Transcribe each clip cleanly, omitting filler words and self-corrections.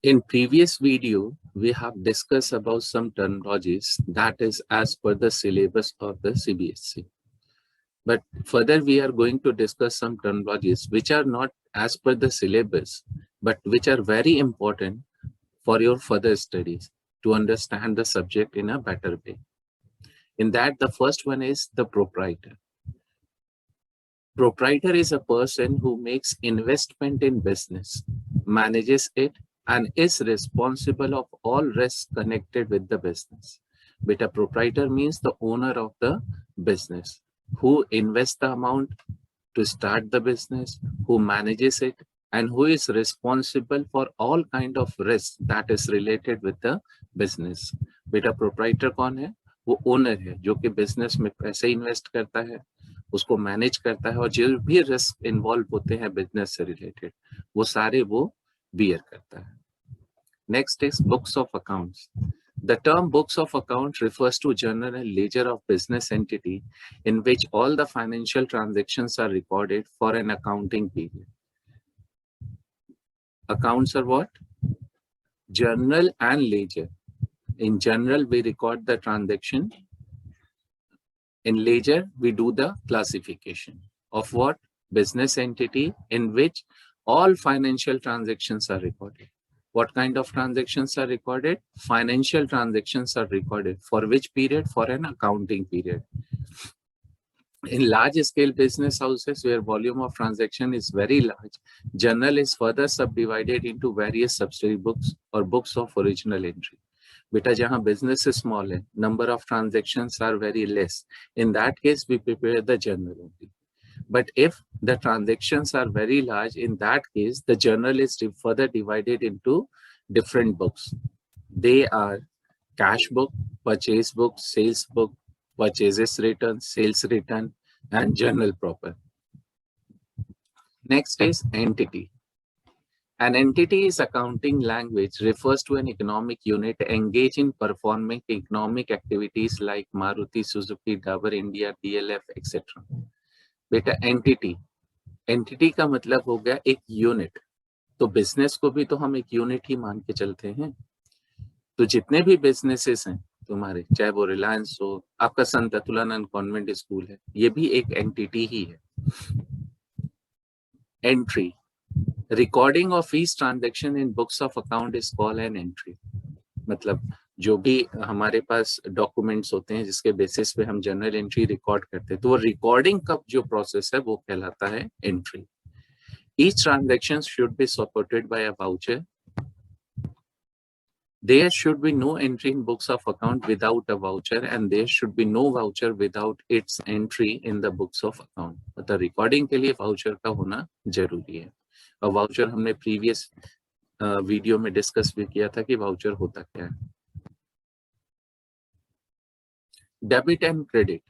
In previous video, we have discussed about some terminologies that is as per the syllabus of the CBSE. But further, we are going to discuss some terminologies which are not as per the syllabus, but which are very important for your further studies to understand the subject in a better way. In that, the first one is the proprietor. Proprietor is a person who makes investment in business, manages it, and is responsible of all risks connected with the business. But a proprietor means the owner of the business, who invests the amount to start the business, who manages it, and who is responsible for all kind of risks that is related with the business. बेटा proprietor कौन है? वो owner है जो कि business में पैसे invest करता है, उसको मैनेज करता है और जो भी रिस्क इन्वॉल्व होते हैं बिजनेस से रिलेटेड वो सारे वो बियर करता है. Next is books of accounts. The term books of account refers to journal and ledger of business entity in which all the financial transactions are recorded for an accounting period. Accounts are what? Journal and ledger. In journal, we record the transaction. In ledger, we do the classification of what? Business entity in which all financial transactions are recorded. What kind of transactions are recorded? Financial transactions are recorded. For which period? For an accounting period. In large scale business houses where volume of transaction is very large, journal is further subdivided into various subsidiary books or books of original entry. Beta jahan business is small hai, number of transactions are very less. In that case, we prepare the journal only. But if the transactions are very large, in that case, the journal is further divided into different books. They are cash book, purchase book, sales book, purchases return, sales return, and journal proper. Next is entity. An entity is accounting language, refers to an economic unit engaged in performing economic activities like Maruti, Suzuki, Dabur India, DLF, etc. बेटा entity का मतलब हो गया एक unit. तो business को भी तो हम एक यूनिट ही मान के चलते हैं. तो जितने भी बिजनेसेस हैं तुम्हारे, चाहे वो रिलायंस हो, आपका संत अतुलानंद कॉन्वेंट स्कूल है, ये भी एक एंटिटी ही है. Entry. Recording of each transaction in books of account is called an entry. मतलब जो भी हमारे पास डॉक्यूमेंट्स होते हैं जिसके बेसिस पे हम जनरल एंट्री रिकॉर्ड करते हैं, तो वो रिकॉर्डिंग का जो प्रोसेस है वो कहलाता है entry. Each transaction should be supported by a voucher. There should be no entry in books of account without a voucher, and there should be no voucher without its entry in the books of account. मतलब recording के लिए voucher का होना जरूरी है. और voucher हमने previous video में डिस्कस भी किया था कि वाउचर होता क्या है. Debit and credit.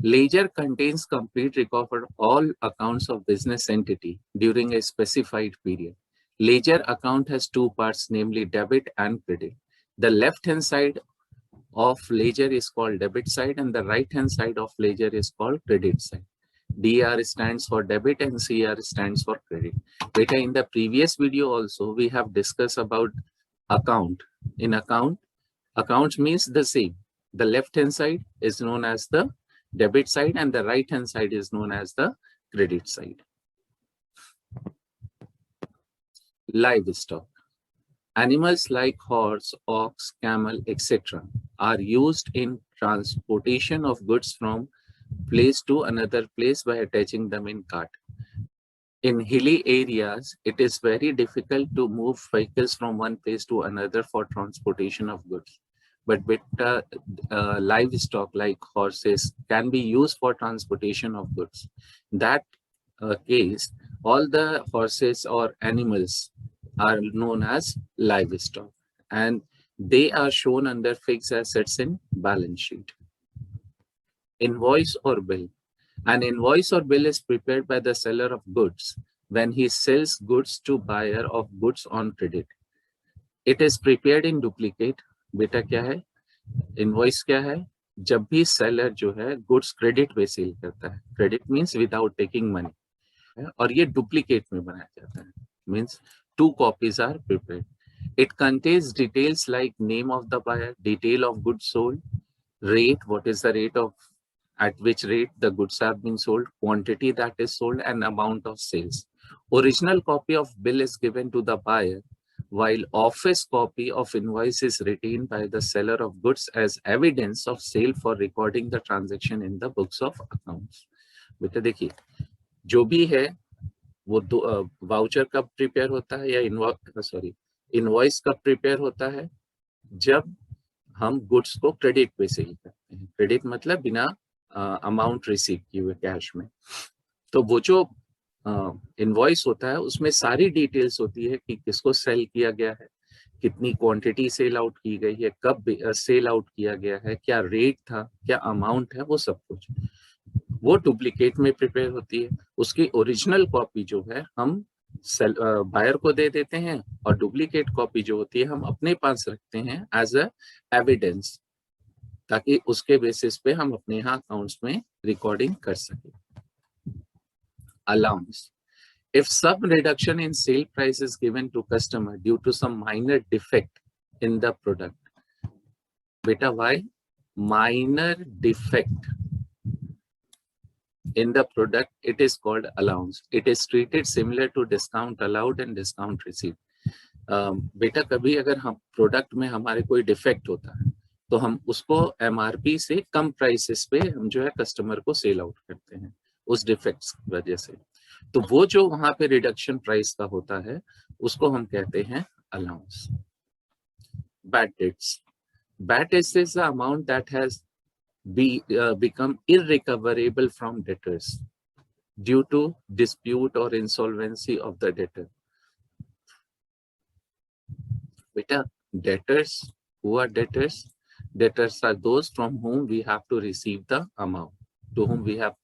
Ledger contains complete record of all accounts of business entity during a specified period. Ledger account has two parts, namely debit and credit. The left-hand side of ledger is called debit side and the right-hand side of ledger is called credit side. DR stands for debit and CR stands for credit. Beta, in the previous video also, we have discussed about account. In account, accounts means the same. The left-hand side is known as the debit side and the right-hand side is known as the credit side. Livestock. Animals like horse, ox, camel, etc. are used in transportation of goods from place to another place by attaching them in cart. In hilly areas, it is very difficult to move vehicles from one place to another for transportation of goods. But with livestock like horses can be used for transportation of goods. In that case, all the horses or animals are known as livestock and they are shown under fixed assets in balance sheet. Invoice or bill. An invoice or bill is prepared by the seller of goods when he sells goods to buyer of goods on credit. It is prepared in duplicate. बेटा क्या है? Invoice क्या है? जब भी seller जो है goods credit पे सेल करता है, credit means without taking money, और ये डुप्लीकेट में बनाया जाता है, means 2 copies are prepared. It contains details like name of the buyer, detail of goods sold, rate, what is the rate of at which rate the goods have been sold, quantity that is sold, and amount of sales. Original copy of bill is given to the buyer, while office copy of invoice is retained by the seller of goods as evidence of sale for recording the transaction in the books of accounts. बेटा देखिए, जो भी है वो voucher कब prepare होता है या इनवॉइस कब प्रिपेयर होता है, जब हम गुड्स को क्रेडिट पे सेल करते हैं. क्रेडिट मतलब बिना अमाउंट रिसीव किए हुए कैश में. तो वो जो इनवॉइस होता है उसमें सारी डिटेल्स होती है कि किसको सेल किया गया है, कितनी क्वांटिटी सेल आउट की गई है, कब सेल आउट किया गया है, क्या रेट था, क्या अमाउंट है, वो सब कुछ. वो डुप्लीकेट में प्रिपेयर होती है. उसकी ओरिजिनल कॉपी जो है हम बायर को दे देते हैं, और डुप्लीकेट कॉपी जो होती है हम अपने पास रखते हैं एज अ एविडेंस, ताकि उसके बेसिस पे हम अपने यहाँ अकाउंट्स में रिकॉर्डिंग कर सकें. Allowance. If some reduction in sale price is given to customer due to some minor defect in the product. Beta, why? Minor defect in the product, it is called allowance. It is treated similar to discount allowed and discount received. बेटा कभी अगर हम product में हमारे कोई defect होता है तो हम उसको एमआरपी से कम प्राइसेस पे हम जो है कस्टमर को सेल आउट करते हैं उस डिफेक्ट्स की वजह से. तो वो जो वहां पे रिडक्शन प्राइस का होता है उसको हम कहते हैं allowance. Bad debts. Bad debts is the amount that has become irrecoverable from debtors due to dispute or insolvency of the debtor. Beta, debtors, who are debtors? Debtors are those from whom we have to receive the amount, to whom we have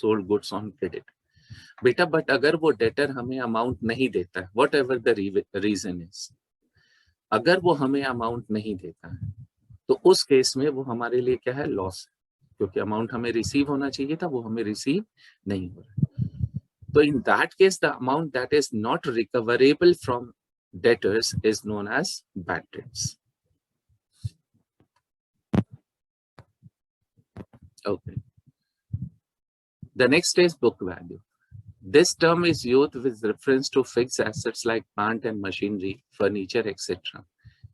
sold goods on credit. बेटा but अगर वो debtor हमें amount नहीं देता है, whatever the reason is, अगर वो हमें अमाउंट नहीं देता है तो उस केस में वो हमारे लिए क्या है, लॉस है, क्योंकि अमाउंट हमें रिसीव होना चाहिए था, वो हमें रिसीव नहीं हो रहा. तो in that case the amount that is not recoverable from debtors is known as bad debts. Okay. The next is book value. This term is used with reference to fixed assets like plant and machinery, furniture, etc.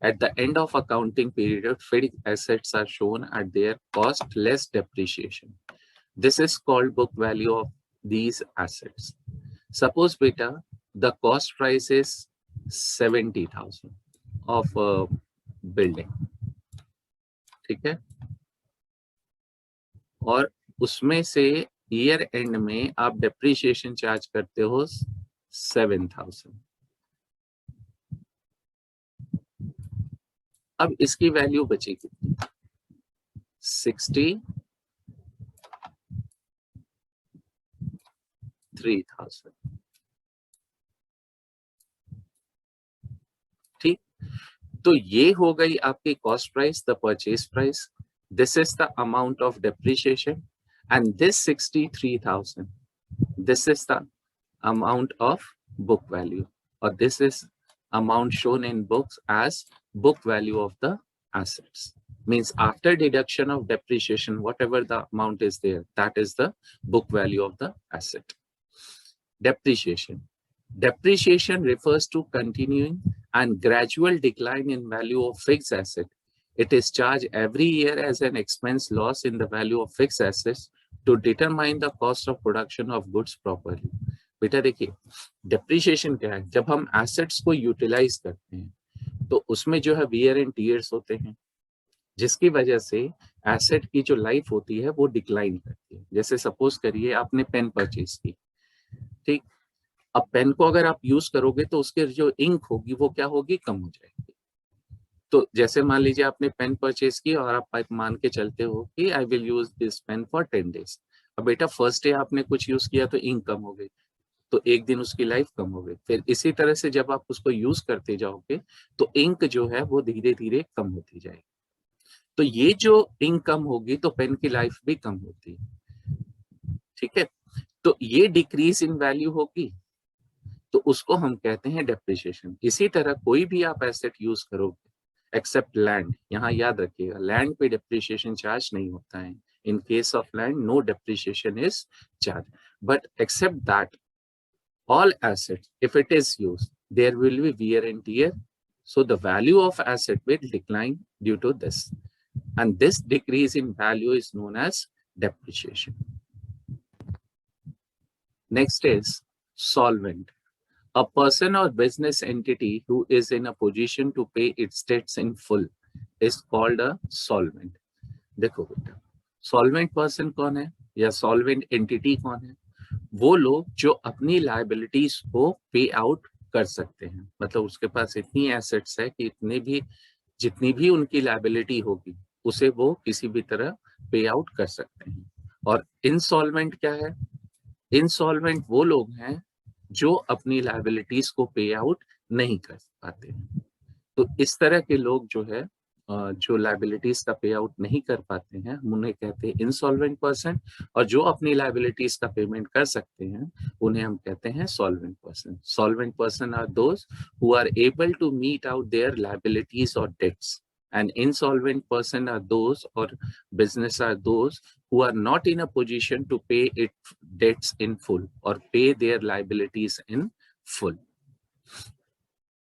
At the end of accounting period, fixed assets are shown at their cost less depreciation. This is called book value of these assets. Suppose beta, the cost price is 70,000 of a building. ठीक है, और उसमें से year and में आप depreciation charge करते हो 7,000. अब इसकी वैल्यू बची कितनी, 63,000. ठीक, तो ये हो गई आपकी cost price, the purchase price. This is the amount of depreciation, and this 63,000, this is the amount of book value, or this is amount shown in books as book value of the assets. Means after deduction of depreciation, whatever the amount is there, that is the book value of the asset. Depreciation. Depreciation refers to continuing and gradual decline in value of fixed asset. It is charged every year as an expense loss in the value of fixed assets to determine the cost of production of goods properly. बेटा देखिए, depreciation क्या है, जब हम assets को utilise करते हैं तो उसमें जो है वियर एंड टीयर्स होते हैं, जिसकी वजह से एसेट की जो लाइफ होती है वो डिक्लाइन करती है. जैसे सपोज करिए आपने पेन परचेज की, ठीक, अब पेन को अगर आप यूज करोगे तो उसके जो इंक होगी वो क्या होगी, कम हो जाएगी. तो जैसे मान लीजिए आपने पेन परचेज की और आप मान के चलते हो कि I will use this pen for 10 days. अब बेटा फर्स्ट डे आपने कुछ यूज किया तो इंक कम हो गई, तो एक दिन उसकी लाइफ कम हो गई. फिर इसी तरह से जब आप उसको यूज करते जाओगे तो इंक जो है वो धीरे धीरे कम होती जाएगी. तो ये जो इंक कम होगी तो पेन की लाइफ भी कम होती है. ठीक है, तो ये डिक्रीज इन वैल्यू होगी. तो उसको हम कहते हैं डेप्रिसिएशन। इसी तरह कोई भी आप एसेट यूज करोगे एक्सेप्ट लैंड, यहाँ याद रखिएगा लैंड पे डेप्रिसिएशन चार्ज नहीं होता है। In case of land no depreciation is charge, but except that all assets, if it is used, there will be wear and tear. So the value of asset will decline due to this. And this decrease in value is known as depreciation. Next is solvent. A person or business entity who is in a position to pay its debts in full is called a solvent. देखो बेटा, solvent person कौन है या solvent entity कौन है? वो लोग जो अपनी लाइबिलिटीज को पे आउट कर सकते हैं, मतलब उसके पास इतनी एसेट्स है कि जितनी भी उनकी लाइबिलिटी होगी उसे वो किसी भी तरह पे आउट कर सकते हैं। और इंसॉल्वेंट क्या है? इंसॉल्वेंट वो लोग हैं जो अपनी लाइबिलिटीज को पे आउट नहीं कर पाते हैं। तो इस तरह के लोग जो है जो लाइबिलिटीज का पे आउट नहीं कर पाते हैं हम उन्हें कहते हैं इंसॉल्वेंट पर्सन, और जो अपनी लाइबिलिटीज का पेमेंट कर सकते हैं उन्हें हम कहते हैं solvent person. Solvent person are those who are able to meet out their liabilities और debts, and insolvent person are those or business are those who are not in a position to pay its debts in full or pay their liabilities in full.